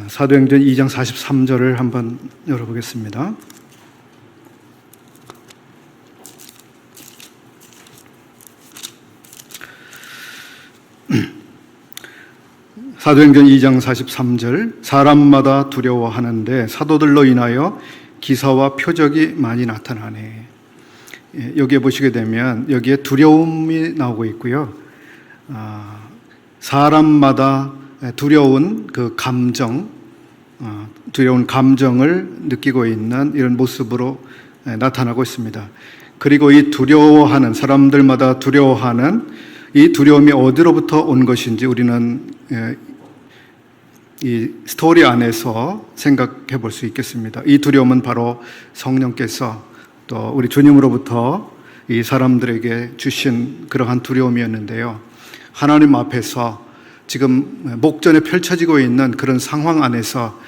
사도행전 2장 43절을 한번 열어보겠습니다. 사도행전 2장 43절, 사람마다 두려워하는데 사도들로 인하여 기사와 표적이 많이 나타나네. 여기에 보시게 되면 여기에 두려움이 나오고 있고요. 사람마다 두려운 그 감정, 두려운 감정을 느끼고 있는 이런 모습으로 나타나고 있습니다. 그리고 이 두려워하는, 사람들마다 두려워하는 이 두려움이 어디로부터 온 것인지 우리는 이 스토리 안에서 생각해 볼 수 있겠습니다. 이 두려움은 바로 성령께서 또 우리 주님으로부터 이 사람들에게 주신 그러한 두려움이었는데요. 하나님 앞에서 지금 목전에 펼쳐지고 있는 그런 상황 안에서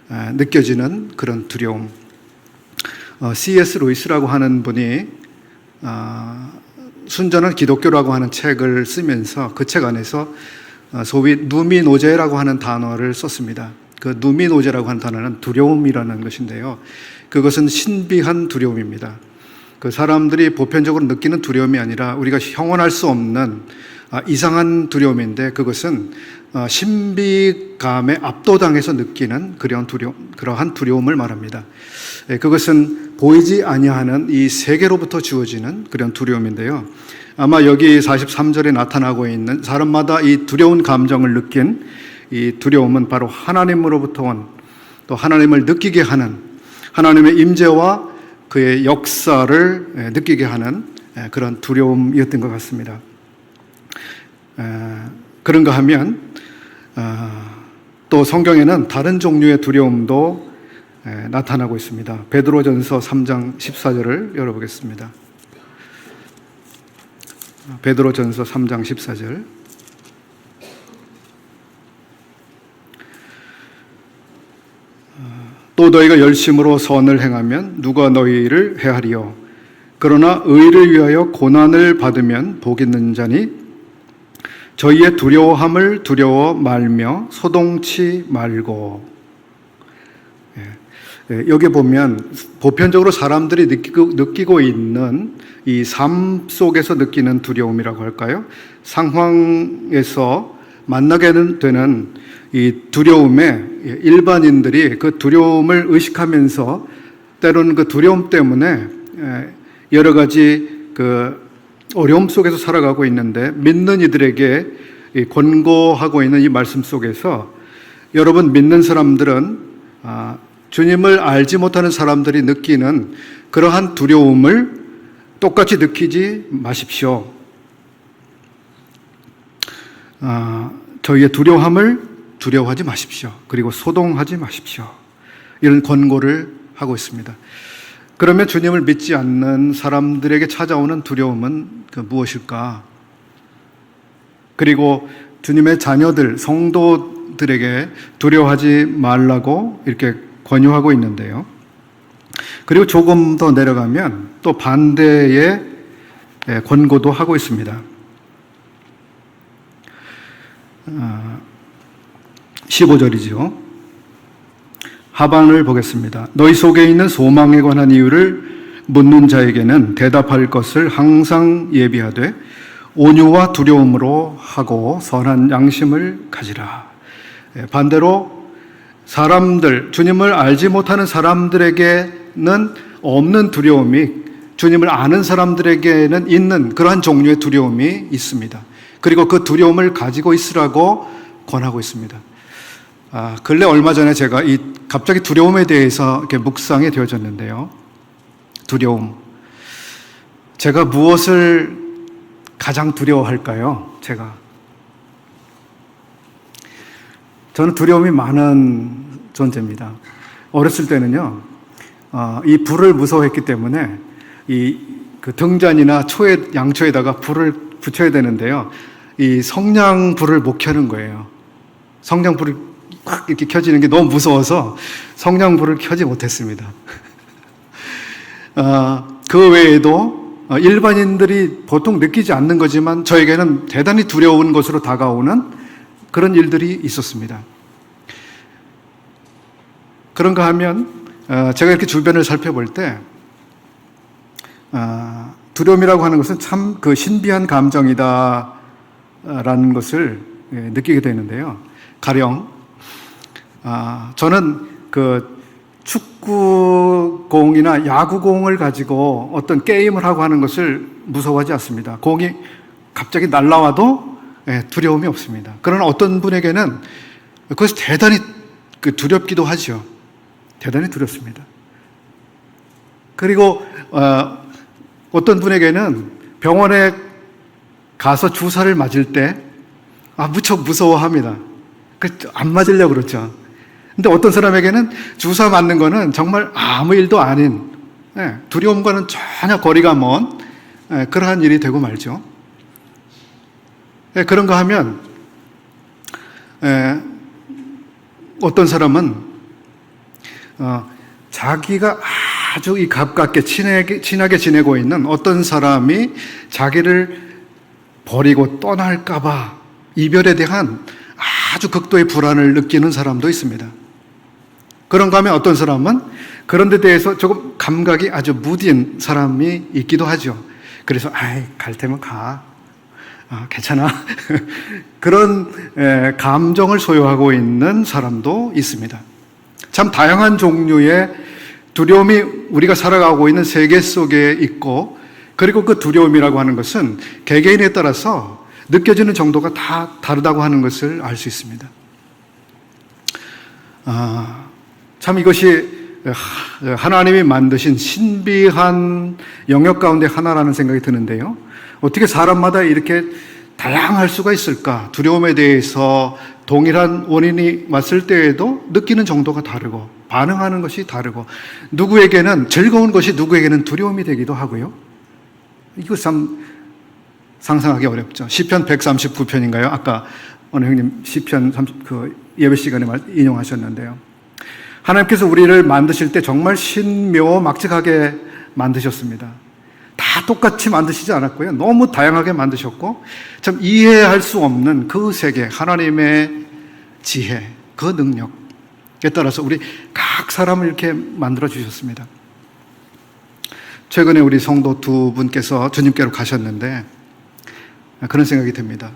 느껴지는 그런 두려움. C.S. 루이스라고 하는 분이 순전한 기독교라고 하는 책을 쓰면서 그 책 안에서 소위 누미노제라고 하는 단어를 썼습니다. 그 누미노제라고 하는 단어는 두려움이라는 것인데요. 그것은 신비한 두려움입니다. 그 사람들이 보편적으로 느끼는 두려움이 아니라 우리가 형언할 수 없는 이상한 두려움인데 그것은 신비감에 압도당해서 느끼는 그러한 두려움을 말합니다. 그것은 보이지 아니하는 이 세계로부터 주어지는 그런 두려움인데요. 아마 여기 43절에 나타나고 있는 사람마다 이 두려운 감정을 느낀 이 두려움은 바로 하나님으로부터 온, 또 하나님을 느끼게 하는, 하나님의 임재와 그의 역사를 느끼게 하는 그런 두려움이었던 것 같습니다. 그런가 하면 또 성경에는 다른 종류의 두려움도 나타나고 있습니다. 베드로전서 3장 14절을 열어보겠습니다. 베드로전서 3장 14절. 또 너희가 열심으로 선을 행하면 누가 너희를 해하리요? 그러나 의를 위하여 고난을 받으면 복 있는 자니 저희의 두려워함을 두려워 말며 소동치 말고. 여기 보면 보편적으로 사람들이 느끼고 있는 이 삶 속에서 느끼는 두려움이라고 할까요? 상황에서 만나게 되는 이 두려움에 일반인들이 그 두려움을 의식하면서 때로는 그 두려움 때문에 여러 가지 그 어려움 속에서 살아가고 있는데 믿는 이들에게 권고하고 있는 이 말씀 속에서 여러분 믿는 사람들은 주님을 알지 못하는 사람들이 느끼는 그러한 두려움을 똑같이 느끼지 마십시오. 저희의 두려움을 두려워하지 마십시오. 그리고 소동하지 마십시오. 이런 권고를 하고 있습니다. 그러면 주님을 믿지 않는 사람들에게 찾아오는 두려움은 무엇일까? 그리고 주님의 자녀들, 성도들에게 두려워하지 말라고 이렇게 권유하고 있는데요. 그리고 조금 더 내려가면 또 반대의 권고도 하고 있습니다. 15절이죠. 하반을 보겠습니다. 너희 속에 있는 소망에 관한 이유를 묻는 자에게는 대답할 것을 항상 예비하되 온유와 두려움으로 하고 선한 양심을 가지라. 반대로 사람들, 주님을 알지 못하는 사람들에게는 없는 두려움이 주님을 아는 사람들에게는 있는 그러한 종류의 두려움이 있습니다. 그리고 그 두려움을 가지고 있으라고 권하고 있습니다. 근래 얼마 전에 제가 갑자기 두려움에 대해서 이렇게 묵상이 되어졌는데요. 두려움. 제가 무엇을 가장 두려워할까요? 저는 두려움이 많은 존재입니다. 어렸을 때는요, 이 불을 무서워했기 때문에 그 등잔이나 양초에다가 불을 붙여야 되는데요. 이 성냥불을 못 켜는 거예요. 성냥불이 확 이렇게 켜지는 게 너무 무서워서 성냥불을 켜지 못했습니다. 그 외에도 일반인들이 보통 느끼지 않는 거지만 저에게는 대단히 두려운 것으로 다가오는 그런 일들이 있었습니다. 그런가 하면 제가 이렇게 주변을 살펴볼 때 두려움이라고 하는 것은 참 그 신비한 감정이다라는 것을 느끼게 되는데요. 가령 저는 그 축구공이나 야구공을 가지고 어떤 게임을 하고 하는 것을 무서워하지 않습니다. 공이 갑자기 날아와도 두려움이 없습니다. 그러나 어떤 분에게는 그것이 대단히 두렵기도 하죠. 대단히 두렵습니다. 그리고 어떤 분에게는 병원에 가서 주사를 맞을 때 무척 무서워합니다. 안 맞으려고 그러죠. 근데 어떤 사람에게는 주사 맞는 거는 정말 아무 일도 아닌, 두려움과는 전혀 거리가 먼 그러한 일이 되고 말죠. 그런가 하면 어떤 사람은 자기가 아주 가깝게 친하게 지내고 있는 어떤 사람이 자기를 버리고 떠날까봐 이별에 대한 아주 극도의 불안을 느끼는 사람도 있습니다. 그런가 하면 어떤 사람은 그런 데 대해서 조금 감각이 아주 무딘 사람이 있기도 하죠. 그래서 갈 테면 가. 괜찮아. 그런 감정을 소유하고 있는 사람도 있습니다. 참 다양한 종류의 두려움이 우리가 살아가고 있는 세계 속에 있고, 그리고 그 두려움이라고 하는 것은 개개인에 따라서 느껴지는 정도가 다 다르다고 하는 것을 알 수 있습니다. 참 이것이 하나님이 만드신 신비한 영역 가운데 하나라는 생각이 드는데요. 어떻게 사람마다 이렇게 다양할 수가 있을까? 두려움에 대해서 동일한 원인이 왔을 때에도 느끼는 정도가 다르고 반응하는 것이 다르고, 누구에게는 즐거운 것이 누구에게는 두려움이 되기도 하고요. 이거 참 상상하기 어렵죠. 시편 139편인가요? 아까 어느 형님 시편 30 예배 시간에 인용하셨는데요. 하나님께서 우리를 만드실 때 정말 신묘막측하게 만드셨습니다. 다 똑같이 만드시지 않았고요. 너무 다양하게 만드셨고, 참 이해할 수 없는 그 세계, 하나님의 지혜, 그 능력에 따라서 우리 각 사람을 이렇게 만들어 주셨습니다. 최근에 우리 성도 두 분께서 주님께로 가셨는데 그런 생각이 듭니다.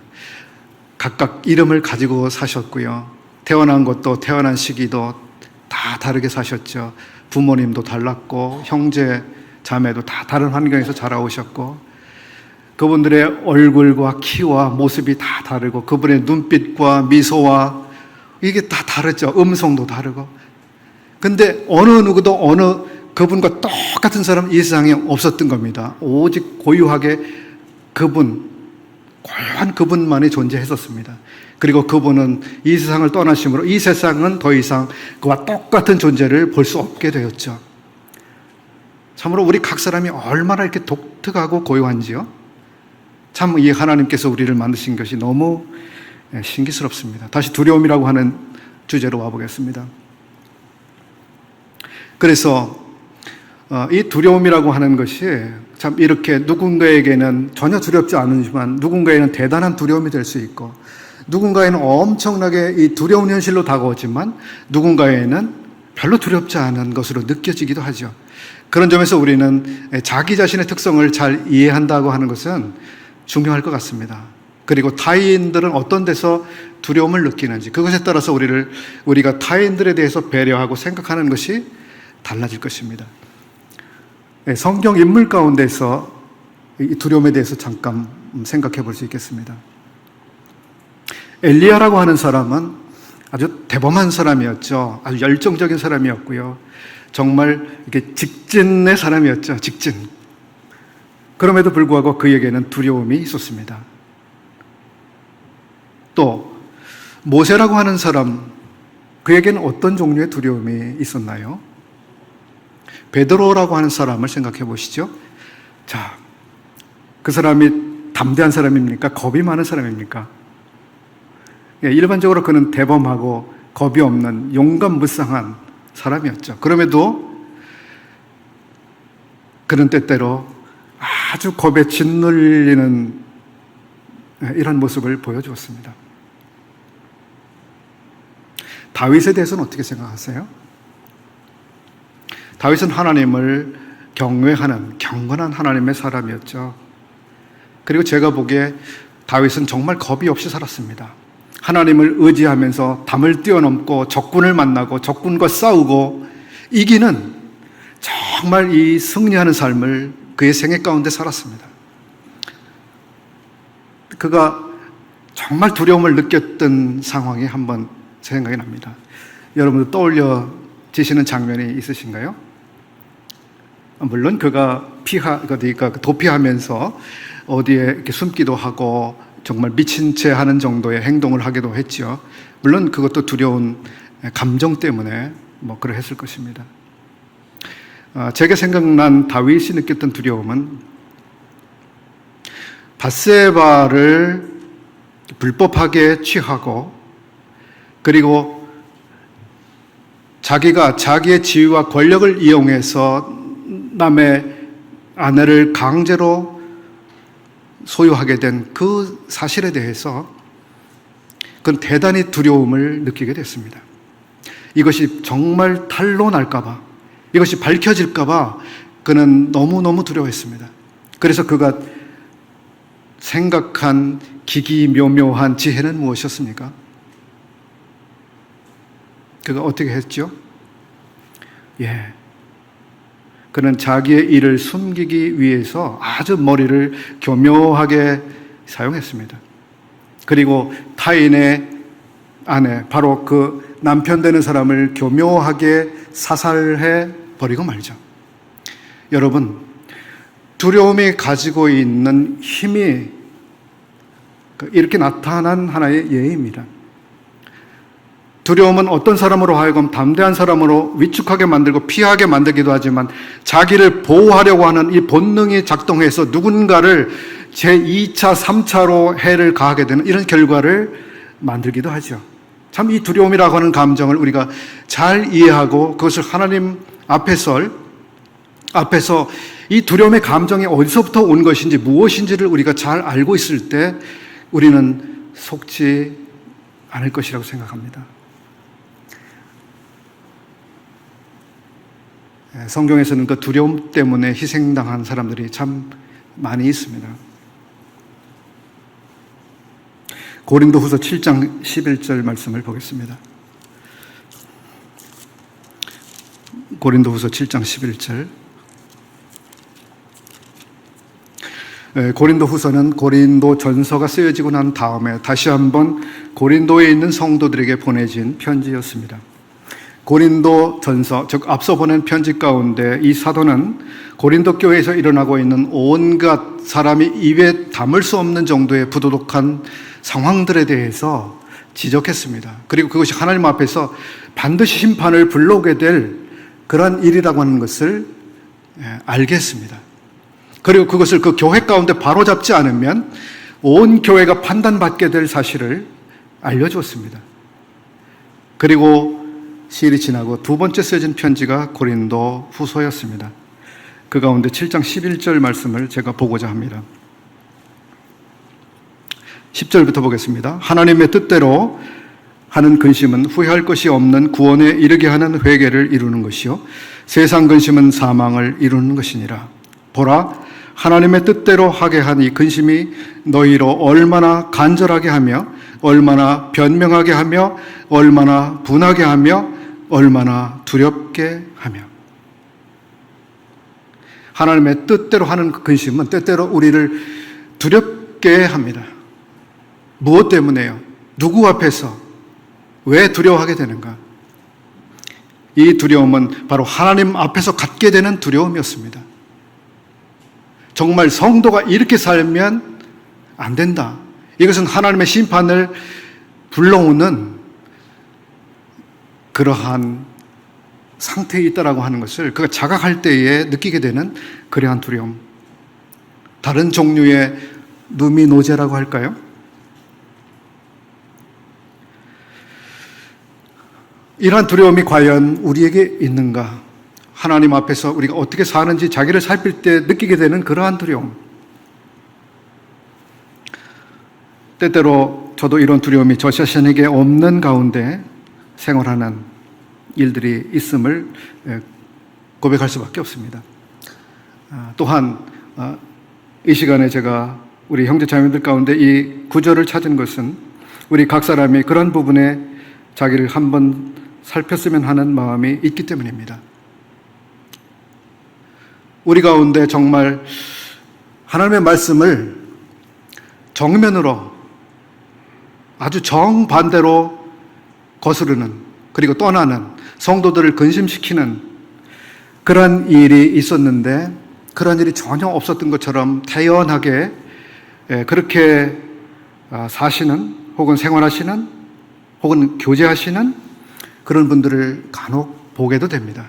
각각 이름을 가지고 사셨고요. 태어난 것도 태어난 시기도 다 다르게 사셨죠. 부모님도 달랐고 형제 자매도 다 다른 환경에서 자라오셨고, 그분들의 얼굴과 키와 모습이 다 다르고, 그분의 눈빛과 미소와 이게 다 다르죠. 음성도 다르고. 근데 어느 누구도 그분과 똑같은 사람 이 세상에 없었던 겁니다. 오직 고유하게 고유한 그분만이 존재했었습니다. 그리고 그분은 이 세상을 떠나심으로 이 세상은 더 이상 그와 똑같은 존재를 볼 수 없게 되었죠. 참으로 우리 각 사람이 얼마나 이렇게 독특하고 고유한지요. 참 이 하나님께서 우리를 만드신 것이 너무 신기스럽습니다. 다시 두려움이라고 하는 주제로 와보겠습니다. 그래서 이 두려움이라고 하는 것이 참 이렇게 누군가에게는 전혀 두렵지 않지만 누군가에는 대단한 두려움이 될 수 있고, 누군가에는 엄청나게 이 두려운 현실로 다가오지만 누군가에는 별로 두렵지 않은 것으로 느껴지기도 하죠. 그런 점에서 우리는 자기 자신의 특성을 잘 이해한다고 하는 것은 중요할 것 같습니다. 그리고 타인들은 어떤 데서 두려움을 느끼는지, 그것에 따라서 우리가 타인들에 대해서 배려하고 생각하는 것이 달라질 것입니다. 성경 인물 가운데서 이 두려움에 대해서 잠깐 생각해 볼 수 있겠습니다. 엘리야라고 하는 사람은 아주 대범한 사람이었죠. 아주 열정적인 사람이었고요. 정말 이렇게 직진의 사람이었죠. 직진. 그럼에도 불구하고 그에게는 두려움이 있었습니다. 또 모세라고 하는 사람, 그에게는 어떤 종류의 두려움이 있었나요? 베드로라고 하는 사람을 생각해 보시죠. 자, 그 사람이 담대한 사람입니까? 겁이 많은 사람입니까? 일반적으로 그는 대범하고 겁이 없는 용감무쌍한 사람이었죠. 그럼에도 그는 때때로 아주 겁에 짓눌리는 이런 모습을 보여주었습니다. 다윗에 대해서는 어떻게 생각하세요? 다윗은 하나님을 경외하는 경건한 하나님의 사람이었죠. 그리고 제가 보기에 다윗은 정말 겁이 없이 살았습니다. 하나님을 의지하면서 담을 뛰어넘고 적군을 만나고 적군과 싸우고 이기는 정말 이 승리하는 삶을 그의 생애 가운데 살았습니다. 그가 정말 두려움을 느꼈던 상황이 한번 생각이 납니다. 여러분도 떠올려지시는 장면이 있으신가요? 물론 그가 도피하면서 어디에 이렇게 숨기도 하고 정말 미친 채 하는 정도의 행동을 하기도 했죠. 물론 그것도 두려운 감정 때문에 그러했을 것입니다. 제게 생각난 다윗이 느꼈던 두려움은 밧세바를 불법하게 취하고 그리고 자기가 자기의 지위와 권력을 이용해서 남의 아내를 강제로 소유하게 된 그 사실에 대해서 그는 대단히 두려움을 느끼게 됐습니다. 이것이 정말 탄로 날까봐, 이것이 밝혀질까봐 그는 너무너무 두려워했습니다. 그래서 그가 생각한 기기묘묘한 지혜는 무엇이었습니까? 그가 어떻게 했죠? 그는 자기의 일을 숨기기 위해서 아주 머리를 교묘하게 사용했습니다. 그리고 타인의 아내, 바로 그 남편 되는 사람을 교묘하게 사살해 버리고 말죠. 여러분, 두려움이 가지고 있는 힘이 이렇게 나타난 하나의 예입니다. 두려움은 어떤 사람으로 하여금 담대한 사람으로 위축하게 만들고 피하게 만들기도 하지만 자기를 보호하려고 하는 이 본능이 작동해서 누군가를 제2차, 3차로 해를 가하게 되는 이런 결과를 만들기도 하죠. 참 이 두려움이라고 하는 감정을 우리가 잘 이해하고 그것을 하나님 앞에서 이 두려움의 감정이 어디서부터 온 것인지 무엇인지를 우리가 잘 알고 있을 때 우리는 속지 않을 것이라고 생각합니다. 성경에서는 그 두려움 때문에 희생당한 사람들이 참 많이 있습니다. 고린도후서 7장 11절 말씀을 보겠습니다. 고린도후서 7장 11절. 고린도후서는 고린도전서가 쓰여지고 난 다음에 다시 한번 고린도에 있는 성도들에게 보내진 편지였습니다. 고린도전서, 즉 앞서 보낸 편지 가운데 이 사도는 고린도 교회에서 일어나고 있는 온갖 사람이 입에 담을 수 없는 정도의 부도덕한 상황들에 대해서 지적했습니다. 그리고 그것이 하나님 앞에서 반드시 심판을 불러오게 될 그러한 일이라고 하는 것을 알게 했습니다. 그리고 그것을 그 교회 가운데 바로잡지 않으면 온 교회가 판단받게 될 사실을 알려주었습니다. 그리고 시일이 지나고 두 번째 쓰여진 편지가 고린도 후서였습니다. 그 가운데 7장 11절 말씀을 제가 보고자 합니다. 10절부터 보겠습니다. 하나님의 뜻대로 하는 근심은 후회할 것이 없는 구원에 이르게 하는 회개를 이루는 것이요 세상 근심은 사망을 이루는 것이니라. 보라, 하나님의 뜻대로 하게 한 이 근심이 너희로 얼마나 간절하게 하며 얼마나 변명하게 하며 얼마나 분하게 하며 얼마나 두렵게 하며. 하나님의 뜻대로 하는 그 근심은 때때로 우리를 두렵게 합니다. 무엇 때문에요? 누구 앞에서? 왜 두려워하게 되는가? 이 두려움은 바로 하나님 앞에서 갖게 되는 두려움이었습니다. 정말 성도가 이렇게 살면 안 된다. 이것은 하나님의 심판을 불러오는 그러한 상태에 있다라고 하는 것을 그가 자각할 때에 느끼게 되는 그러한 두려움. 다른 종류의 누미노제라고 할까요? 이러한 두려움이 과연 우리에게 있는가? 하나님 앞에서 우리가 어떻게 사는지 자기를 살필 때 느끼게 되는 그러한 두려움. 때때로 저도 이런 두려움이 저 자신에게 없는 가운데 생활하는 일들이 있음을 고백할 수밖에 없습니다. 또한 이 시간에 제가 우리 형제 자매들 가운데 이 구절을 찾은 것은 우리 각 사람이 그런 부분에 자기를 한번 살폈으면 하는 마음이 있기 때문입니다. 우리 가운데 정말 하나님의 말씀을 정면으로 아주 정반대로 거스르는, 그리고 떠나는, 성도들을 근심시키는 그런 일이 있었는데, 그런 일이 전혀 없었던 것처럼 태연하게 그렇게 사시는, 혹은 생활하시는, 혹은 교제하시는 그런 분들을 간혹 보게도 됩니다.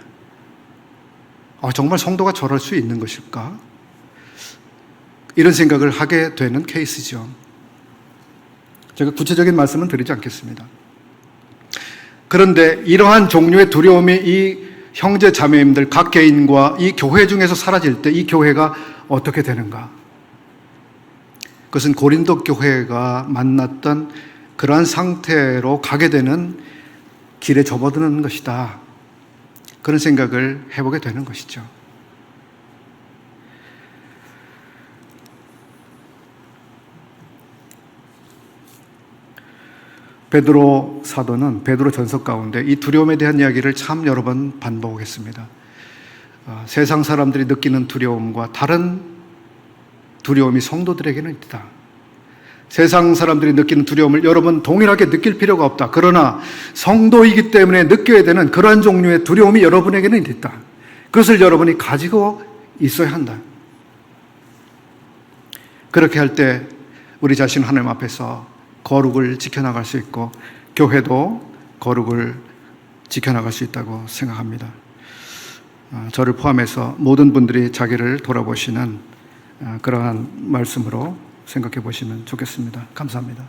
정말 성도가 저럴 수 있는 것일까? 이런 생각을 하게 되는 케이스죠. 제가 구체적인 말씀은 드리지 않겠습니다. 그런데 이러한 종류의 두려움이 이 형제 자매님들 각 개인과 이 교회 중에서 사라질 때 이 교회가 어떻게 되는가? 그것은 고린도 교회가 만났던 그러한 상태로 가게 되는 길에 접어드는 것이다. 그런 생각을 해보게 되는 것이죠. 베드로 사도는 베드로 전서 가운데 이 두려움에 대한 이야기를 참 여러 번 반복했습니다. 세상 사람들이 느끼는 두려움과 다른 두려움이 성도들에게는 있다. 세상 사람들이 느끼는 두려움을 여러분 동일하게 느낄 필요가 없다. 그러나 성도이기 때문에 느껴야 되는 그러한 종류의 두려움이 여러분에게는 있다. 그것을 여러분이 가지고 있어야 한다. 그렇게 할 때 우리 자신 하나님 앞에서 거룩을 지켜나갈 수 있고 교회도 거룩을 지켜나갈 수 있다고 생각합니다. 저를 포함해서 모든 분들이 자기를 돌아보시는 그러한 말씀으로 생각해 보시면 좋겠습니다. 감사합니다.